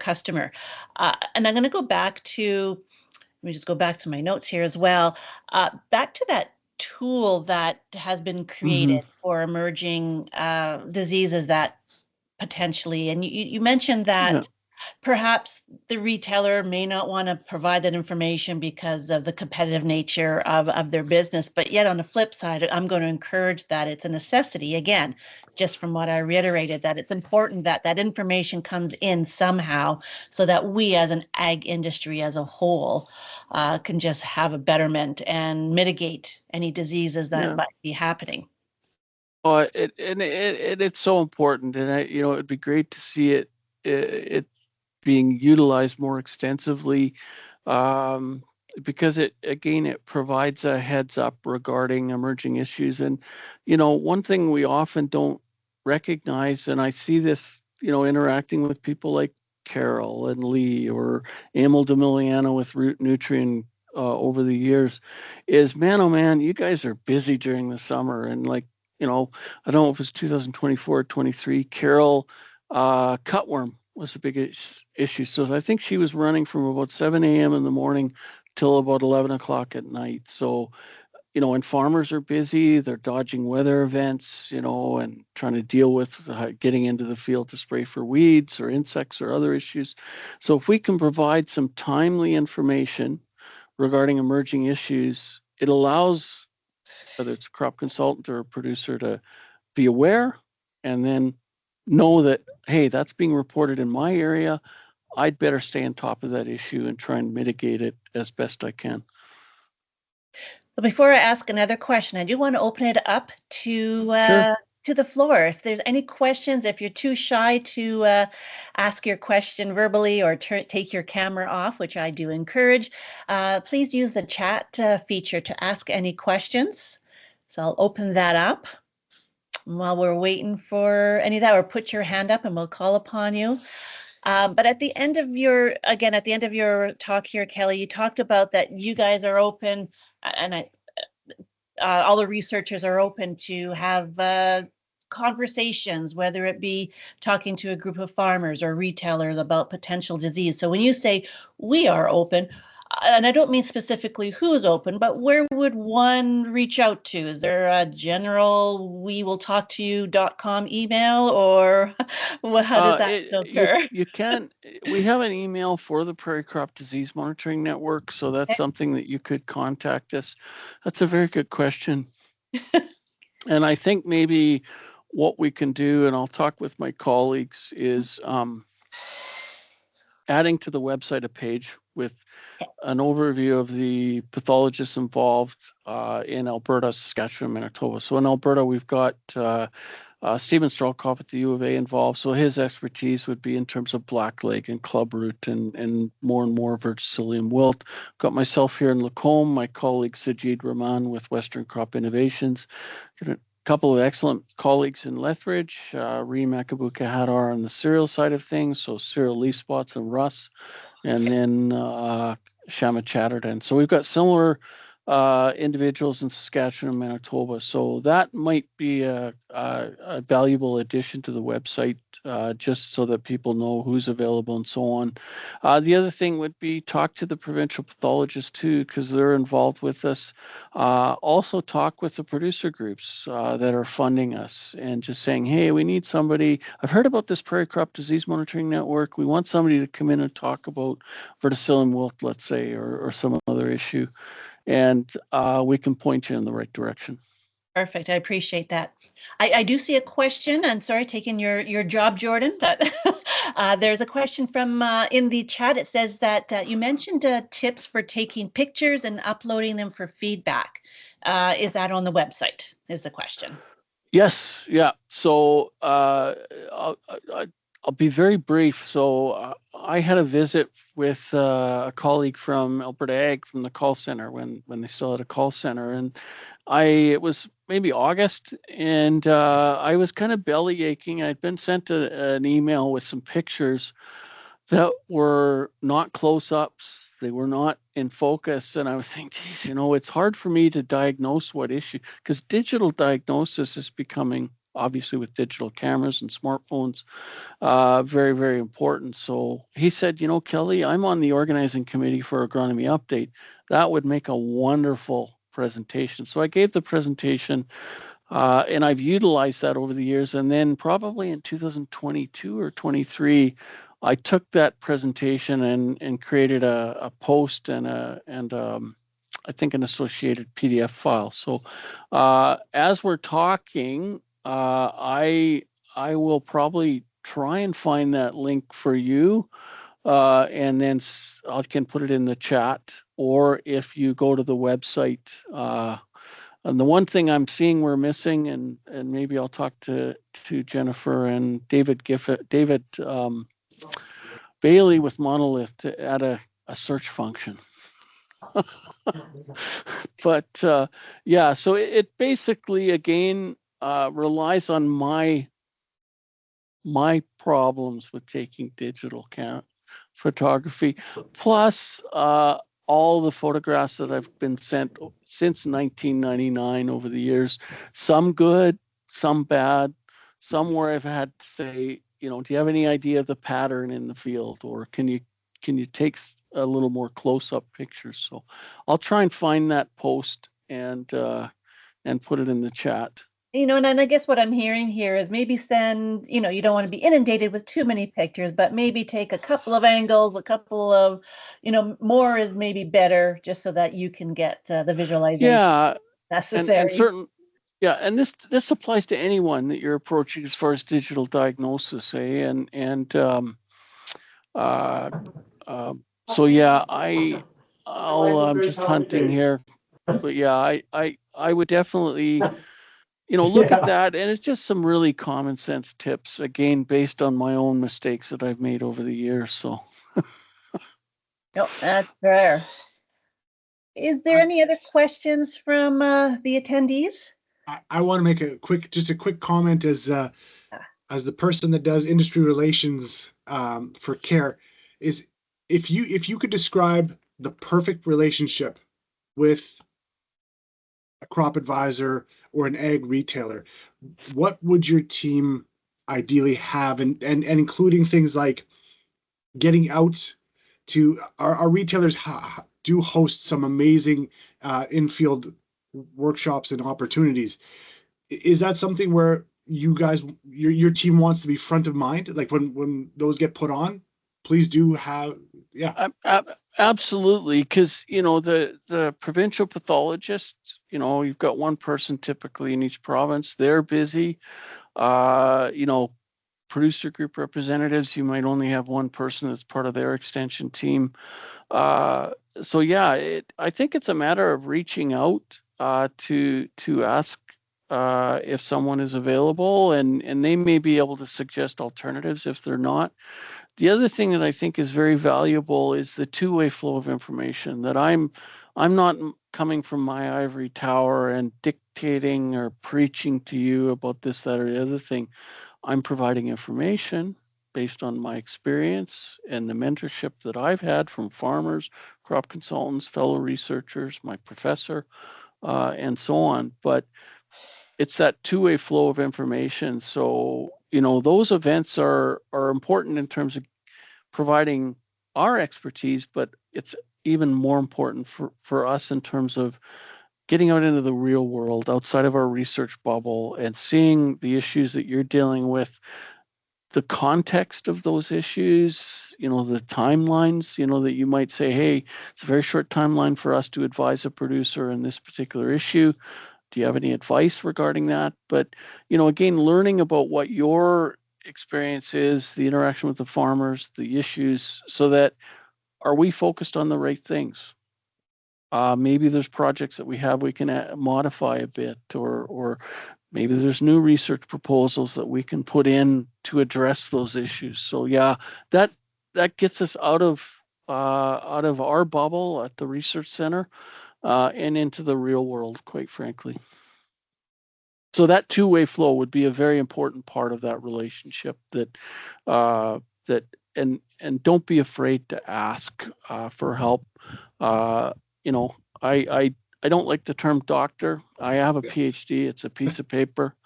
customer. And I'm going to go back to let me just go back to my notes here as well. Back to that tool that has been Hmm. created for emerging diseases that potentially, and you mentioned Yeah, that perhaps the retailer may not want to provide that information because of the competitive nature of their business. But yet on the flip side, I'm going to encourage that it's a necessity, again, just from what I reiterated, that it's important that that information comes in somehow so that we as an ag industry as a whole can just have a betterment and mitigate any diseases that yeah. might be happening. Oh, it's so important, and it'd be great to see it being utilized more extensively, um, because it provides a heads up regarding emerging issues. And one thing we often don't recognize, and I see this interacting with people like Carol and Lee or Emil DeMiliano with Root Nutrient over the years, is, man, oh man, you guys are busy during the summer. And like, I don't know if it's 2024 or 23, Carol, cutworm was the biggest issue. So I think she was running from about 7 a.m. in the morning till about 11 o'clock at night. So, when farmers are busy, they're dodging weather events, and trying to deal with getting into the field to spray for weeds or insects or other issues. So if we can provide some timely information regarding emerging issues, it allows, whether it's a crop consultant or a producer, to be aware and then know that, hey, that's being reported in my area. I'd better stay on top of that issue and try and mitigate it as best I can. But before I ask another question, I do want to open it up Sure. to the floor. If there's any questions, if you're too shy to ask your question verbally or take your camera off, which I do encourage, please use the chat feature to ask any questions. So I'll open that up while we're waiting for any of that, or put your hand up and we'll call upon you. But at the end of your talk here, Kelly, you talked about that you guys are open, and all the researchers are open to have conversations, whether it be talking to a group of farmers or retailers about potential disease. So when you say we are open, and I don't mean specifically who's open, but where would one reach out to? Is there a general we will talk to you.com email, or how does that You occur? you can We have an email for the Prairie Crop Disease Monitoring Network, so that's something that you could contact us. That's a very good question. And I think maybe what we can do, and I'll talk with my colleagues, is adding to the website a page with an overview of the pathologists involved in Alberta, Saskatchewan, Manitoba. So in Alberta, we've got Stephen Strelkoff at the U of A involved. So his expertise would be in terms of blackleg and clubroot and more verticillium wilt. Got myself here in Lacombe, my colleague Sajid Rahman with Western Crop Innovations. Got a couple of excellent colleagues in Lethbridge, Reem Akabuka Hadar on the cereal side of things, so cereal leaf spots and rust, and then Shama Chatterton. So we've got similar individuals in Saskatchewan and Manitoba. So that might be a valuable addition to the website, just so that people know who's available and so on. The other thing would be talk to the provincial pathologists too, because they're involved with us. Also talk with the producer groups that are funding us and just saying, hey, we need somebody. I've heard about this Prairie Crop Disease Monitoring Network. We want somebody to come in and talk about verticillium wilt, let's say, or some other issue, and we can point you in the right direction. Perfect. I appreciate that. I do see a question. I'm sorry, taking your job, Jordan, but there's a question from in the chat. It says that you mentioned tips for taking pictures and uploading them for feedback. Is that on the website? Is the question. Yes, yeah. So I'll be very brief. So I had a visit with a colleague from Alberta Ag from the call center when they still had a call center, and it was maybe August, and I was kind of belly aching. I'd been sent an email with some pictures that were not close-ups. They were not in focus, and I was thinking, geez, it's hard for me to diagnose what issue, because digital diagnosis is becoming, obviously with digital cameras and smartphones, very, very important. So he said, Kelly, I'm on the organizing committee for Agronomy Update. That would make a wonderful presentation. So I gave the presentation, and I've utilized that over the years. And then probably in 2022 or 23, I took that presentation and created a post and I think an associated PDF file. So as we're talking, I will probably try and find that link for you, and then I can put it in the chat. Or if you go to the website, and the one thing I'm seeing we're missing, and maybe I'll talk to Jennifer and David Bailey with Monolith to add a search function. But yeah, so it basically again relies on my problems with taking digital photography, plus all the photographs that I've been sent since 1999 over the years, some good, some bad, some where I've had to say, do you have any idea of the pattern in the field, or can you take a little more close-up pictures? So I'll try and find that post and put it in the chat. And I guess what I'm hearing here is maybe send, you don't want to be inundated with too many pictures, but maybe take a couple of angles, a couple of, more is maybe better, just so that you can get the visualization necessary. And certain, yeah, and this applies to anyone that you're approaching as far as digital diagnosis, and so yeah, I'm just hunting here, but yeah, I would definitely look at that, and it's just some really common sense tips, again, based on my own mistakes that I've made over the years. So Yep, that's fair. Is there any other questions from the attendees? I want to make a quick comment as the person that does industry relations for CARE, is if you could describe the perfect relationship with a crop advisor or an ag retailer, what would your team ideally have, and including things like getting out to our retailers do host some amazing in-field workshops and opportunities. Is that something where you guys, your team wants to be front of mind, like when those get put on? Please do have, yeah. Absolutely, because the provincial pathologists, you've got one person typically in each province. They're busy. Producer group representatives, you might only have one person that's part of their extension team. So yeah, I think it's a matter of reaching out to ask if someone is available, and they may be able to suggest alternatives if they're not. The other thing that I think is very valuable is the two-way flow of information, that I'm not coming from my ivory tower and dictating or preaching to you about this, that, or the other thing. I'm providing information based on my experience and the mentorship that I've had from farmers, crop consultants, fellow researchers, my professor, and so on. But it's that two-way flow of information. So, those events are important in terms of providing our expertise, but it's even more important for us in terms of getting out into the real world, outside of our research bubble, and seeing the issues that you're dealing with, the context of those issues, the timelines, that you might say, hey, it's a very short timeline for us to advise a producer in this particular issue. Do you have any advice regarding that? But, again, learning about what your experience is, the interaction with the farmers, the issues, so that are we focused on the right things? Maybe there's projects that we have we can modify a bit, or maybe there's new research proposals that we can put in to address those issues. So yeah, that gets us out of our bubble at the research center and into the real world, quite frankly. So that two-way flow would be a very important part of that relationship. That and don't be afraid to ask for help. You know, I don't like the term doctor. I have a PhD. It's a piece of paper.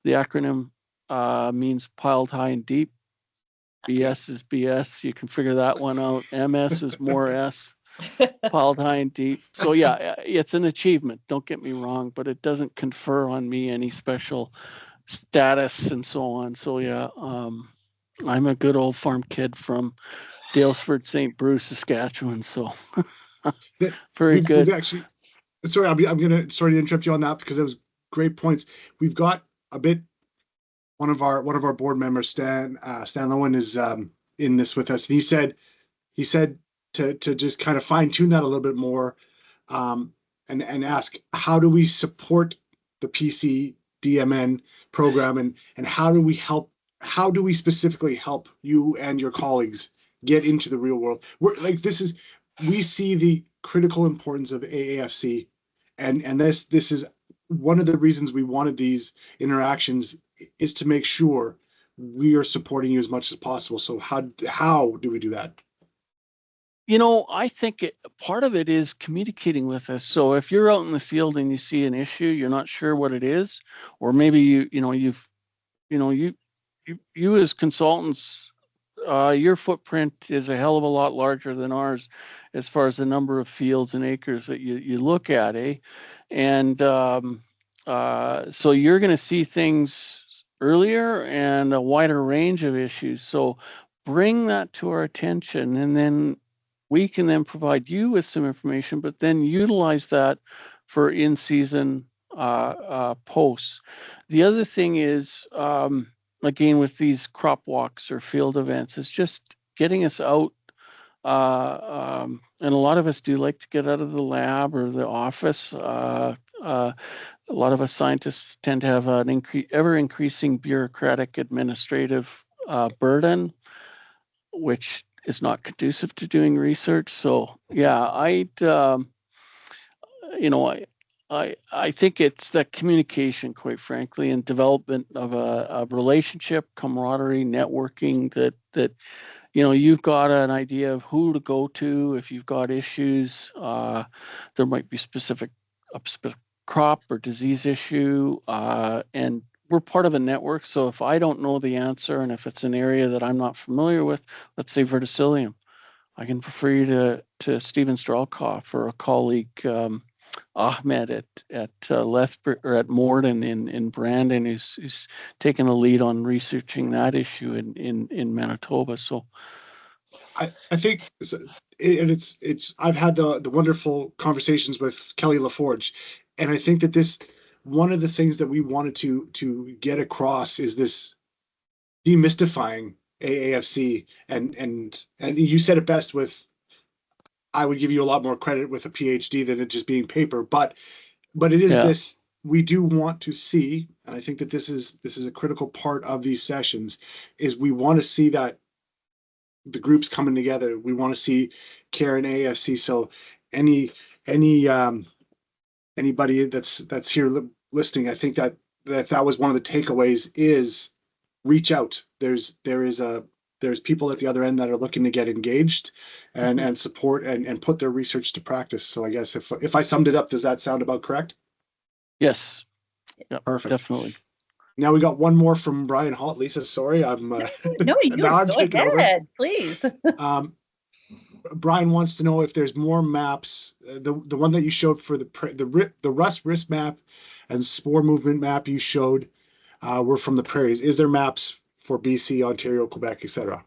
The acronym means piled high and deep. BS is BS. You can figure that one out. MS is more S. Piled high and deep. So yeah, it's an achievement. Don't get me wrong, but it doesn't confer on me any special status and so on. So yeah, I'm a good old farm kid from Dalesford, St. Bruce, Saskatchewan. So very good. We've actually, sorry, sorry to interrupt you on that because that was great points. We've got a bit. One of our board members, Stan Lowen, is in this with us, and he said to just kind of fine tune that a little bit more, and ask, how do we support the PCDMN program, and how do we specifically help you and your colleagues get into the real world? We see the critical importance of AAFC, and this is one of the reasons we wanted these interactions, is to make sure we are supporting you as much as possible. So how do we do that? You know, I think part of it is communicating with us. So if you're out in the field and you see an issue, you're not sure what it is, or maybe you as consultants, your footprint is a hell of a lot larger than ours as far as the number of fields and acres that you look at, eh? And so you're going to see things earlier and a wider range of issues. So bring that to our attention, and then we can then provide you with some information, but then utilize that for in-season posts. The other thing is, again, with these crop walks or field events, is just getting us out. And a lot of us do like to get out of the lab or the office. A lot of us scientists tend to have an ever-increasing bureaucratic administrative burden, which is not conducive to doing research. So yeah, I think it's that communication, quite frankly, and development of a relationship, camaraderie, networking, that you've got an idea of who to go to if you've got issues. There might be a specific crop or disease issue, and we're part of a network. So if I don't know the answer, and if it's an area that I'm not familiar with, let's say verticillium, I can refer you to Stephen Strelkoff or a colleague, Ahmed at Lethbridge or at Morden in Brandon, who's taken a lead on researching that issue in Manitoba. So I think, and it's I've had the wonderful conversations with Kelly LaForge, and I think that one of the things that we wanted to get across is this demystifying AAFC, and you said it best with, I would give you a lot more credit with a PhD than it just being paper, but it is this, we do want to see, and I think that this is a critical part of these sessions, is we want to see that the groups coming together. We want to see CARE and AFC. So anybody that's here listening, I think that was one of the takeaways, is reach out. There's people at the other end that are looking to get engaged and support and put their research to practice. So I guess if I summed it up, does that sound about correct? Yes. Yeah, perfect. Definitely. Now we got one more from Brian Holt. Lisa, sorry, I'm no, you now I'm go taking ahead, over. Please. Brian wants to know if there's more maps. The one that you showed for the rust risk map and spore movement map you showed were from the prairies. Is there maps for BC, Ontario, Quebec, etc.?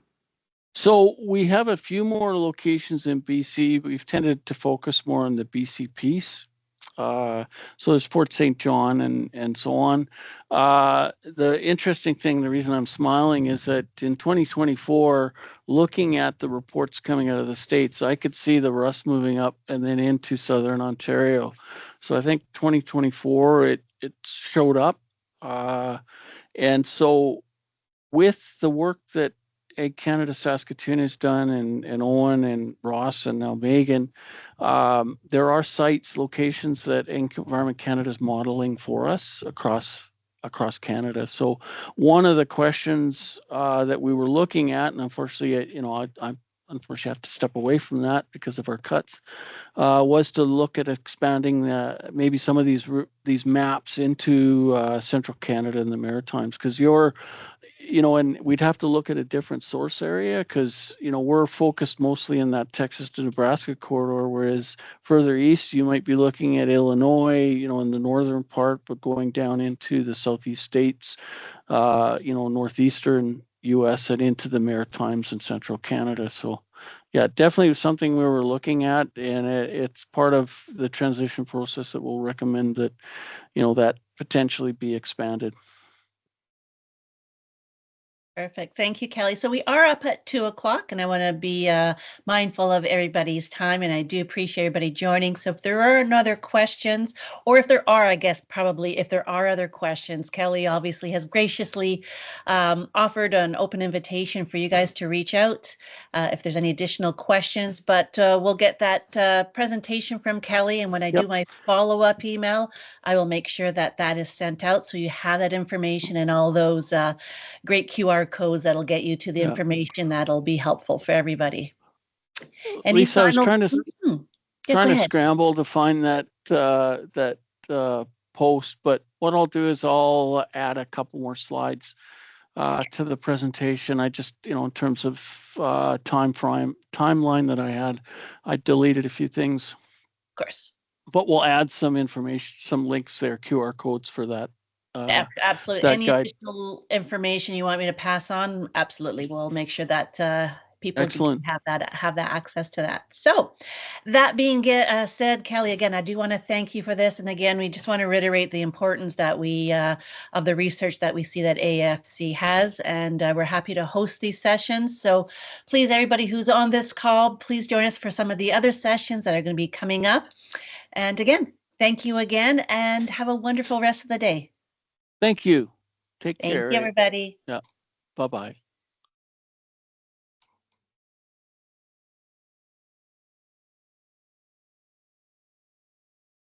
So we have a few more locations in BC. We've tended to focus more on the BC piece. So there's Fort St. John and so on. The interesting thing, the reason I'm smiling is that in 2024, looking at the reports coming out of the States, I could see the rust moving up and then into Southern Ontario. So I think 2024, it showed up. And so with the work that Ag Canada Saskatoon has done, and Owen and Ross and now Megan, there are sites, locations that Environment Canada is modeling for us across Canada. So one of the questions that we were looking at, and unfortunately, I unfortunately have to step away from that because of our cuts, was to look at expanding maybe some of these maps into central Canada and the Maritimes, because and we'd have to look at a different source area, because we're focused mostly in that Texas to Nebraska corridor, whereas further east you might be looking at Illinois, in the northern part, but going down into the southeast states, northeastern US and into the Maritimes and central Canada. So yeah, definitely something we were looking at, and it's part of the transition process that we'll recommend that that potentially be expanded. Perfect. Thank you, Kelly. So we are up at 2:00, and I want to be mindful of everybody's time, and I do appreciate everybody joining. So if there are other questions, or if there are, I guess probably if there are other questions, Kelly obviously has graciously offered an open invitation for you guys to reach out if there's any additional questions. But we'll get that presentation from Kelly, and when I do my follow-up email, I will make sure that is sent out, so you have that information and all those great QR codes that'll get you to the information that'll be helpful for everybody. Lisa, I was trying to scramble to find that post, but what I'll do is I'll add a couple more slides to the presentation. I just, in terms of timeline that I had, I deleted a few things. Of course. But we'll add some information, some links there, QR codes for that. Absolutely. Any additional information you want me to pass on, absolutely. We'll make sure that people can have that access to that. So that being said, Kelly, again, I do want to thank you for this. And again, we just want to reiterate the importance that we of the research that we see that AFC has, and we're happy to host these sessions. So please, everybody who's on this call, please join us for some of the other sessions that are going to be coming up. And again, thank you again, and have a wonderful rest of the day. Thank you. Take care. Thank you, everybody. Yeah. Bye-bye.